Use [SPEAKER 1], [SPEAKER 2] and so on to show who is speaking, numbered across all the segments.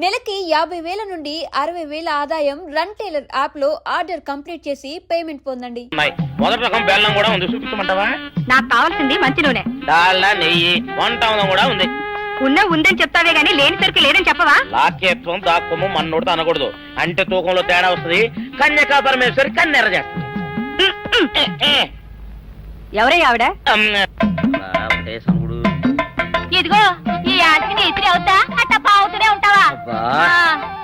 [SPEAKER 1] నెలకి 50,000 నుండి 60,000 ఆదాయం రన్ టైలర్ యాప్ లో ఆర్డర్ కంప్లీట్ చేసి పేమెంట్ పొందండి.
[SPEAKER 2] మొదటి రకం బెల్లం కూడా ఉంది, చూపించమంటావా?
[SPEAKER 3] నాకు కావాల్సింది మంచి నూనె,
[SPEAKER 2] డాల్డా, నెయ్యి, వంట కూడా ఉంది.
[SPEAKER 3] ఉందని చెప్తావే గానీ లేని సరికి లేదని చెప్పవా?
[SPEAKER 2] లాక్యత్వం దాక్కుము మన్నోడితో అనకూడదు, అంటే తూకంలో తేడా వస్తుంది. కన్యకా పరమేశ్వరి కన్నెర చేస్తుంది.
[SPEAKER 3] ఎవరయ్య ఆవిడ?
[SPEAKER 2] సముడు
[SPEAKER 3] ఇదిగో ఈ ఆటకి నీ ఇత్రి అవుతా అట్ట పావుతూనే ఉంటావా?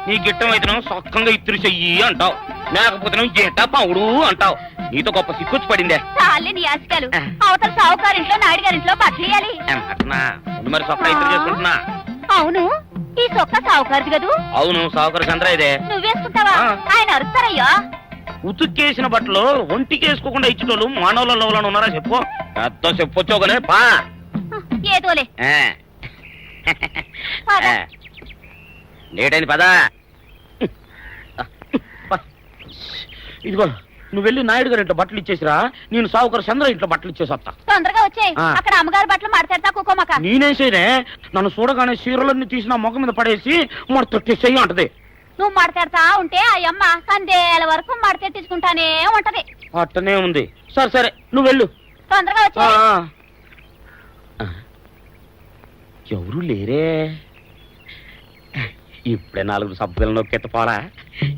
[SPEAKER 2] నీ గిట్టం అయితే సొక్కంగా ఇత్తురు చెయ్యి అంటావు, లేకపోతే గిట్ట పావుడు అంటావు. నీతో గొప్ప సిక్కుచ్చి పడిందే.
[SPEAKER 3] చాలే నీ ఆశకాలు. అవతల సావుకారింట్లో నాయుడు గారింట్లో బట్టలేయాలి.
[SPEAKER 2] మరి సొక్క ఇత్తురు చేసుకుంటున్నా.
[SPEAKER 3] అవును, ఈ సొక్క సావుకారిది కదూ?
[SPEAKER 2] అవును, సావుకారు చంద్ర ఇదే.
[SPEAKER 3] నువ్వేసుకుంటావా? ఆయన అరుస్తారయ్యా.
[SPEAKER 2] ఉతుక్కేసిన బట్టలు ఒంటికేసుకోకుండా ఇచ్చేటోళ్ళు మానవులలో ఉన్నారా చెప్పు? పెద్ద చెప్పొచ్చోగనే పా.
[SPEAKER 3] ఏదోలే
[SPEAKER 2] లేటైంది పదా. ఇదిగో నువ్వు వెళ్ళి నాయుడు గారి ఇంట్లో బట్టలు ఇచ్చేసిరా, నేను సావుకారు చంద్ర ఇంట్లో బట్టలు ఇచ్చేసి వస్తా.
[SPEAKER 3] తొందరగా వచ్చేయ్. అక్కడ అమ్మగారి బట్టలు మాడతాడతా కుకోమక.
[SPEAKER 2] నేనేం చేయనే, నన్ను చూడగానే చీరలన్నీ తీసి నా ముఖం మీద పడేసి మొట్టొట్టేసేయి అంటది.
[SPEAKER 3] నువ్వు మాడతాడతా ఉంటే ఆ అమ్మ సందేల వరకు మడతెట్టించుకుంటానే ఉంటది.
[SPEAKER 2] అట్టనే ఉంది. సరే సరే నువ్వు వెళ్ళు.
[SPEAKER 3] తొందరగా వచ్చేయ్.
[SPEAKER 2] ఎవరు లేరే, ఇప్పుడే 4 సభ్యులను నొక్కెత్తపోడా.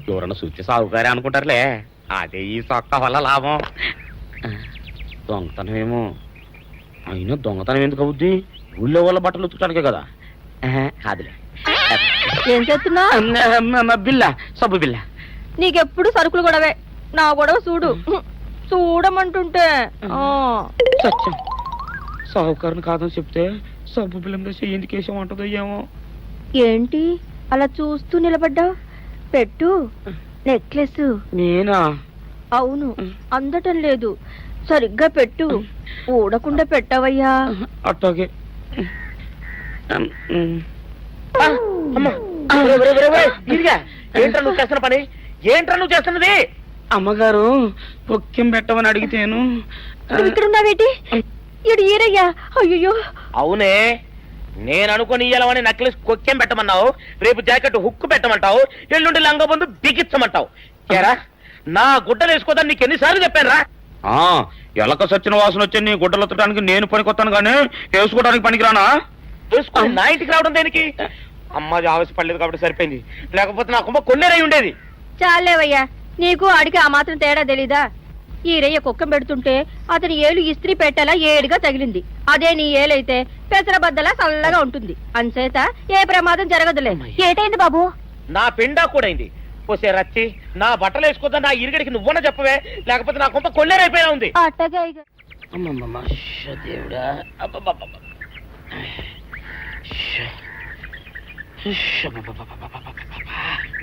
[SPEAKER 2] ఎవరన్నా సూచి సాగుగారే అనుకుంటారులే. అదే ఈ సొక్క వల్ల లాభం. దొంగతనం ఏమో, అయినా దొంగతనం ఎందుకు అవుద్ది? ఊళ్ళో వాళ్ళ బట్టలు ఉతుకడానికే కదా. అదిలే.
[SPEAKER 3] ఏం చేస్తున్నా?
[SPEAKER 2] బిల్ల, సబ్బు బిల్ల.
[SPEAKER 3] నీకెప్పుడు సరుకులు గొడవే. నా గొడవ చూడు. చూడమంటుంటే
[SPEAKER 2] సత్యం, సాహుకారుని కాదని చెప్తే సబ్బు బిల్లంగా ఎందుకు వేసామంటుందో ఏమో.
[SPEAKER 3] ఏంటి అలా చూస్తూ నిలబడ్డావు? పెట్టు. నెక్లెస్.
[SPEAKER 2] నేనా?
[SPEAKER 3] అవును, అందటం లేదు. సరిగ్గా పెట్టు. ఊడకుండా పెట్టవయ్యా.
[SPEAKER 2] అట్టాగే. ఏంట్రా నువ్వు చేస్తున్న పని? ఏంట్రా నువ్వు చేస్తున్నది? అమ్మగారు పొక్కెం పెట్టమని అడిగితేను.
[SPEAKER 3] ఇక్కడున్నావేటి? ఇడు ఈరయ్యా. అయ్యో.
[SPEAKER 2] అవునే, నేను అనుకుని ఇయ్యాలని నెక్లెస్ కొక్కెం పెట్టమన్నావు, రేపు జాకెట్ హుక్కు పెట్టమంటావు, ఎల్లుండి లంగబందు బిగించమంటావు. కేరా నా గుడ్డలు వేసుకోదని నీకు ఎన్నిసార్లు చెప్పాను రా? ఎలక సచ్చిన వాసన వచ్చి నీ గుడ్డలు ఎత్తడానికి నేను పనికొత్తాను కానీ వేసుకోవడానికి పనికిరానా? వేసుకో. నా ఇంటికి రావడం దేనికి? అమ్మాది ఆవేశపడలేదు కాబట్టి సరిపోయింది, లేకపోతే నా కుమ్మ కొన్నేరై ఉండేది.
[SPEAKER 3] చాలేవయ్యా, నీకు అడిగి ఆ మాత్రం తేడా తెలీదా? ఈరయ్య కుక్కం పెడుతుంటే అతని ఏలు ఇస్త్రీ పెట్టేలా ఏడుగా తగిలింది. అదే నీ ఏలైతే పెసరబద్దలా చల్లగా ఉంటుంది. అంచేత ఏ ప్రమాదం జరగదులే. ఏటైంది బాబు?
[SPEAKER 2] నా పిండా కూడా అయింది. పోసే రచ్చి, నా బట్టలు వేసుకోద్దా నా ఇరుగడికి నువ్వన చెప్పవే, లేకపోతే నా కొంత కొల్లేరైపోయినా ఉంది.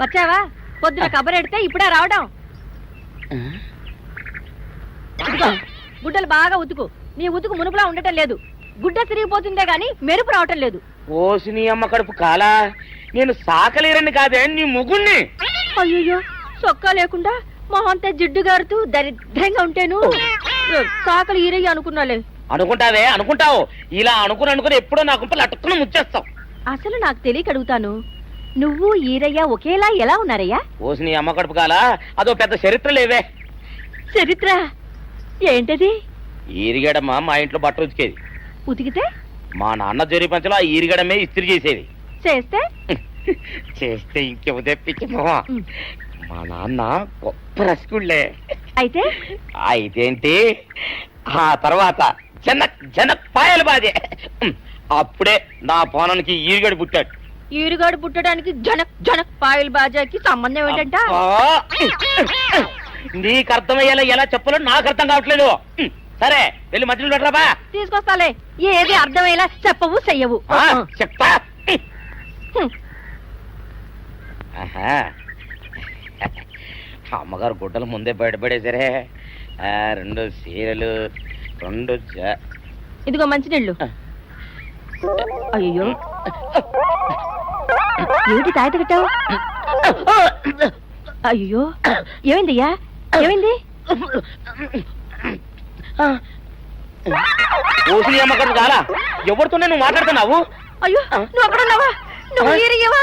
[SPEAKER 3] వచ్చావా? పొద్దున కబరెడితే ఇప్పుడే రావడం. గుడ్డలు బాగా ఉతుకు. నీ ఉతుకు మునుపులా ఉండటం లేదు. గుడ్డ తిరిగిపోతుందే గాని మెరుపు రావటం లేదు.
[SPEAKER 2] ఓసి నీ అమ్మ కడుపు కాలా, నేను సాకలేరని కాదే నీ ముగుణ్ణి.
[SPEAKER 3] అయ్యో, సొక్కా లేకుండా మొహంతా జిడ్డు గారుతూ దరిద్రంగా ఉంటేను సాకలు ఈరయ్య అనుకున్నాలే.
[SPEAKER 2] అనుకుంటావే, అనుకుంటావు. ఇలా అనుకుని ఎప్పుడో నా గుంపలు అటుక్కుని ముచ్చేస్తావు.
[SPEAKER 3] అసలు నాకు తెలియక అడుగుతాను, నువ్వు ఈరయ్య ఒకేలా ఎలా ఉన్నారయ్యా?
[SPEAKER 2] ఓసి నీ అమ్మ కడుపు కాలా, అదో పెద్ద చరిత్ర లేవే.
[SPEAKER 3] చరిత్ర ఏంటది?
[SPEAKER 2] ఈరిగడమ్మ మా ఇంట్లో బట్టలు ఉతికేది.
[SPEAKER 3] ఉతికితే
[SPEAKER 2] మా నాన్న జరి పంచలో ఆ ఈరిగడమే ఇస్త్రీ చేసేది.
[SPEAKER 3] చేస్తే
[SPEAKER 2] చేస్తే ఇంకేమో తెప్పించమో. మా నాన్న గొప్ప రసికుళ్ళే.
[SPEAKER 3] అయితే
[SPEAKER 2] అయితేంటి, ఆ తర్వాత జనక్ జనక్ పాయలు బాధే. అప్పుడే నా పోనానికి ఈరిగడు పుట్టాడు.
[SPEAKER 3] ఈరుగాడు పుట్టడానికి జనక్ జనక్ పాయల్ బాజాకి సంబంధం ఏంటంట?
[SPEAKER 2] నీకు అర్థమయ్యేలా ఎలా చెప్పాలో నాకు అర్థం కావట్లేదు. సరే వెళ్ళి మధ్యలో పెట్టరాబా.
[SPEAKER 3] తీసుకొస్తాలే. ఏది అర్థమయ్యేలా చెప్పవు చెయ్యవు.
[SPEAKER 2] చెప్తా. అమ్మగారు గుడ్డలు ముందే బయటపడేసరే. 2 చీరలు, 2
[SPEAKER 3] ఇదిగో మంచినీళ్ళు. అయ్యో, ఏంటి తాయత కట్టావు? అయ్యో, ఏమైందయ్యా? ఏమైంది?
[SPEAKER 2] ఓసిని అమ్మగారు చాలా ఎవరితోనే నువ్వు మాట్లాడుతున్నావు?
[SPEAKER 3] అయ్యో, నువ్వు అక్కడ ఉన్నావా? నువ్వు ఈరయ్యవా?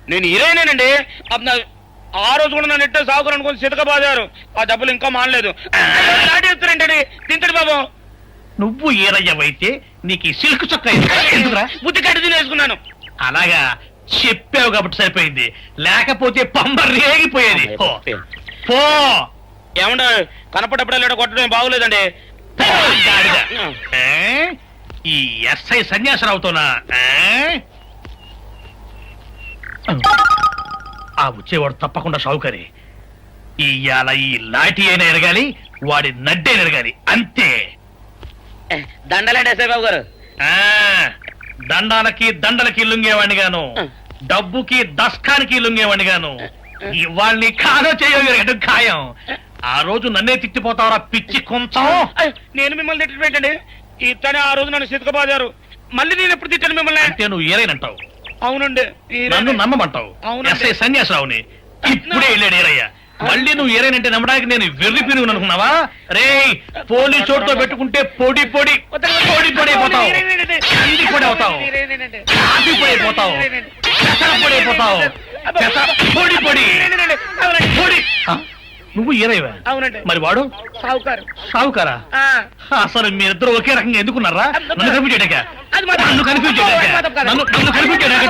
[SPEAKER 2] నేను హీరోయినేనండి. ఆ రోజు కూడా నన్ను ఇట్టే సాగుకుని అనుకుని సితక బాదారు. ఆ డబ్బులు ఇంకా మానలేదు. దాటేస్తారంటండి. తింటడు బాబు.
[SPEAKER 4] నువ్వు ఏరయ్యవైతే నీకు ఈ సిల్క్ చొక్క ఎందుకురా?
[SPEAKER 2] బుద్ధి కట్టి తినేసుకున్నాను.
[SPEAKER 4] అలాగా చెప్పావు కాబట్టి సరిపోయింది, లేకపోతే పంబ రేగిపోయేది. పో, పో.
[SPEAKER 2] ఏమండ కనపడప్పుడే కొట్టడం బాగోలేదండి.
[SPEAKER 4] పో, గాడిద. ఏ? ఈ ఎస్ఐ సన్యాసరావుతోనా? ఆ వచ్చేవాడు తప్పకుండా షౌకరి. ఇవాళ ఈ లాఠీ అయినా ఎరగాలి, వాడి నడ్డే ఎరగాలి, అంతే.
[SPEAKER 2] దండలేండి ఎస్ఐ బాబు గారు.
[SPEAKER 4] ఆ దండాలకి దండలకి లొంగేవాడిని గాను, డబ్బుకి దస్కానికి లొంగేవాడిని గాను. వాళ్ళని కాదో చేయగలిగడం ఖాయం. ఆ రోజు నన్నే తిట్టిపోతావరా పిచ్చి కొంచెం.
[SPEAKER 2] నేను మిమ్మల్ని తిట్టడం ఏంటండి? ఇతనే ఆ రోజు నన్ను సితక బాదారు. మళ్ళీ నేను ఎప్పుడు తిట్టాను మిమ్మల్ని?
[SPEAKER 4] అంటే నువ్వు ఏరైనంటావు,
[SPEAKER 2] అవునండి.
[SPEAKER 4] నన్ను నమ్మమంటావు.
[SPEAKER 2] అవునండి.
[SPEAKER 4] ఎస్ఐ సన్యాసరావుని ఇప్పుడే వెళ్ళాడు ఏరయ్య. మళ్ళీ నువ్వు ఏరైనంటే నమ్మడానికి నేను వెర్రి పిరుగు అనుకున్నావా? రే పోలీసు చోటుతో పెట్టుకుంటే పొడి పొడి పొడి పొడి అయిపోతావు, కంది పొడి అవుతావు, కాఫీ పొడి అయిపోతావు, పెసర పొడి అయిపోతావు, పొడి పొడి పొడి. నువ్వు ఏరైవా?
[SPEAKER 2] అవునండి.
[SPEAKER 4] మరి వాడు
[SPEAKER 2] సావుకారు.
[SPEAKER 4] సావుకారా? అసలు మీరిద్దరు ఒకే రకంగా ఎందుకున్నారా? నన్ను కనిపించాక
[SPEAKER 2] అది మాత్రం-
[SPEAKER 4] నన్ను కనిపించాక